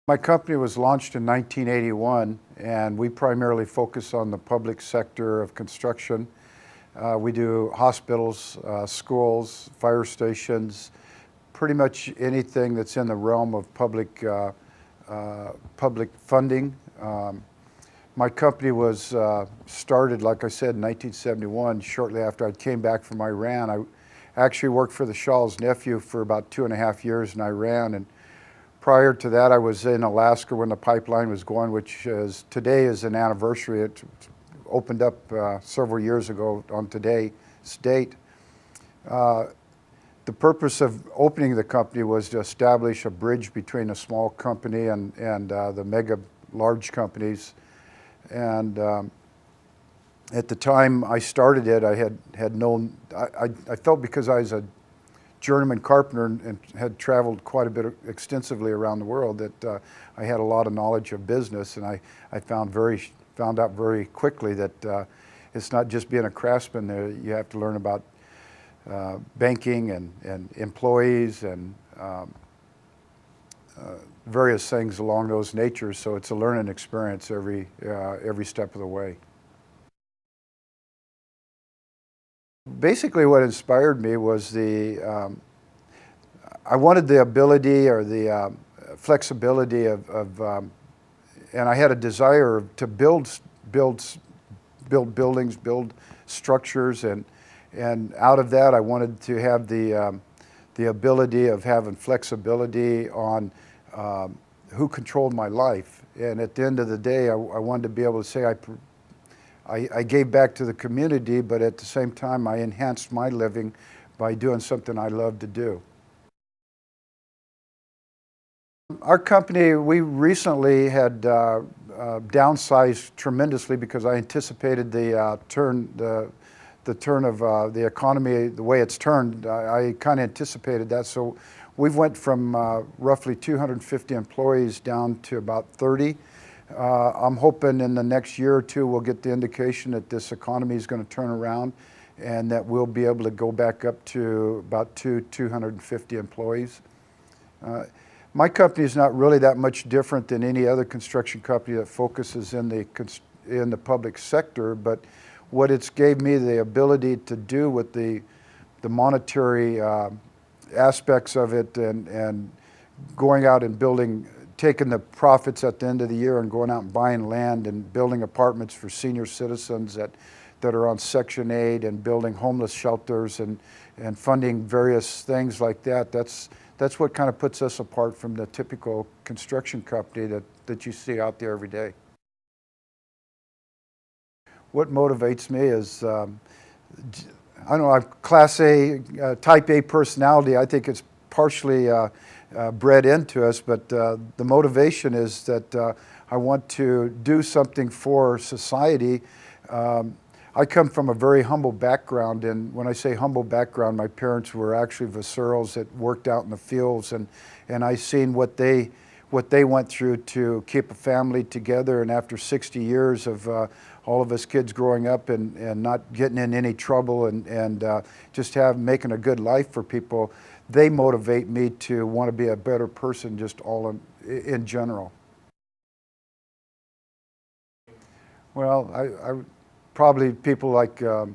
My company was launched in 1981, and we primarily focus on the public sector of construction. We do hospitals, schools, fire stations, pretty much anything that's in the realm of public funding. My company was started, like I said, in 1971, shortly after I came back from Iran. I actually worked for the Shah's nephew for about 2.5 years in Iran, and prior to that I was in Alaska when the pipeline was going, which today is an anniversary. It opened up several years ago on today's date. The purpose of opening the company was to establish a bridge between a small company and the mega large companies. And at the time I started it, I had known, I felt because I was a journeyman carpenter and had traveled quite a bit extensively around the world that I had a lot of knowledge of business, and I found out very quickly that it's not just being a craftsman. You have to learn about banking and employees and various things along those natures. So it's a learning experience every step of the way. Basically, what inspired me was I wanted the ability or the flexibility and I had a desire to build buildings, build structures, and out of that I wanted to have the ability of having flexibility on who controlled my life. And at the end of the day, I wanted to be able to say I gave back to the community, but at the same time I enhanced my living by doing something I love to do. Our company, we recently had downsized tremendously because I anticipated the turn of the economy, the way it's turned. I kind of anticipated that, so we've went from roughly 250 employees down to about 30. I'm hoping in the next year or two we'll get the indication that this economy is going to turn around and that we'll be able to go back up to about 250 employees. My company is not really that much different than any other construction company that focuses in the public sector, but what it's gave me the ability to do with the monetary aspects of it and going out and taking the profits at the end of the year and going out and buying land and building apartments for senior citizens that are on Section 8 and building homeless shelters and funding various things like that. That's what kind of puts us apart from the typical construction company that you see out there every day. What motivates me is, I don't know, I'm Class A, Type A personality. I think it's partially bred into us, but the motivation is that I want to do something for society. I come from a very humble background, and when I say humble background, my parents were actually viscerals that worked out in the fields, and I've seen what they went through to keep a family together. And after 60 years of all of us kids growing up and not getting in any trouble and just making a good life for people, they motivate me to want to be a better person just all in general. Well, I probably people like the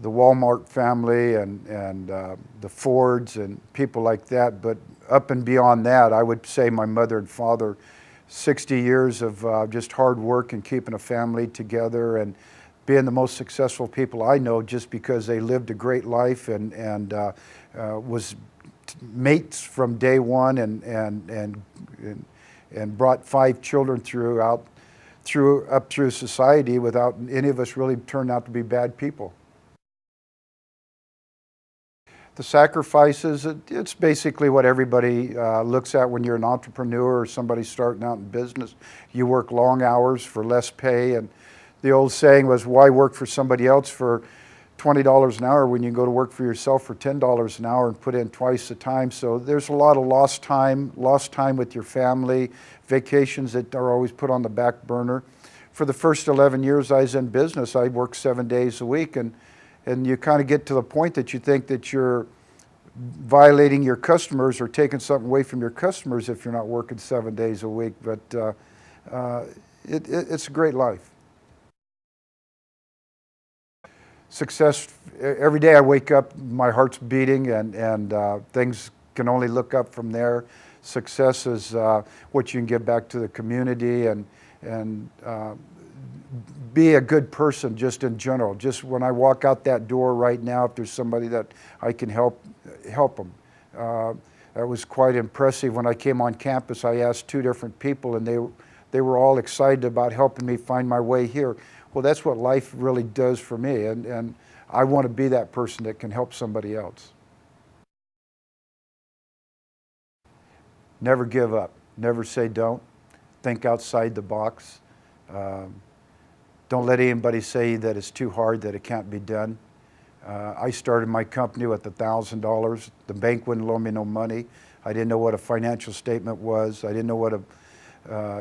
Walmart family and the Fords and people like that, but up and beyond that, I would say my mother and father, 60 years of just hard work and keeping a family together and being the most successful people I know just because they lived a great life and was mates from day one and brought 5 children up through society without any of us really turned out to be bad people. The sacrifices, it's basically what everybody looks at when you're an entrepreneur or somebody starting out in business. You work long hours for less pay, and the old saying was, why work for somebody else for $20 an hour when you can go to work for yourself for $10 an hour and put in twice the time? So there's a lot of lost time with your family, vacations that are always put on the back burner. For the first 11 years I was in business, I worked 7 days a week, and you kind of get to the point that you think that you're violating your customers or taking something away from your customers if you're not working 7 days a week. But it's a great life. Success, every day I wake up, my heart's beating, and things can only look up from there. Success is what you can give back to the community, and be a good person just in general. Just when I walk out that door right now, if there's somebody that I can help them. That was quite impressive. When I came on campus, I asked 2 different people, and they were all excited about helping me find my way here. Well, that's what life really does for me, and I want to be that person that can help somebody else. Never give up. Never say don't. Think outside the box. Don't let anybody say that it's too hard, that it can't be done. I started my company with $1,000. The bank wouldn't loan me no money. I didn't know what a financial statement was. I didn't know what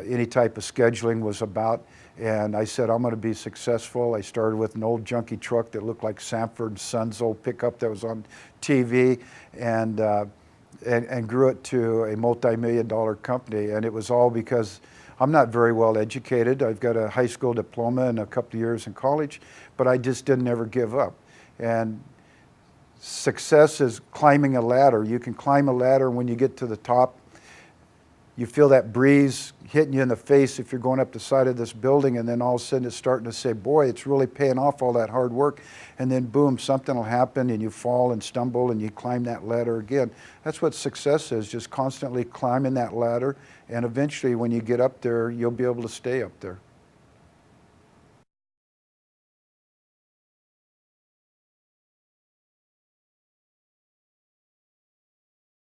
any type of scheduling was about. And I said, I'm going to be successful. I started with an old junky truck that looked like Sanford & Son's old pickup that was on TV, and grew it to a multi-million-dollar company. And it was all because I'm not very well educated. I've got a high school diploma and a couple of years in college, but I just didn't ever give up. And success is climbing a ladder. You can climb a ladder, and when you get to the top, you feel that breeze hitting you in the face if you're going up the side of this building, and then all of a sudden it's starting to say, boy, it's really paying off all that hard work. And then boom, something will happen and you fall and stumble and you climb that ladder again. That's what success is, just constantly climbing that ladder. And eventually when you get up there, you'll be able to stay up there.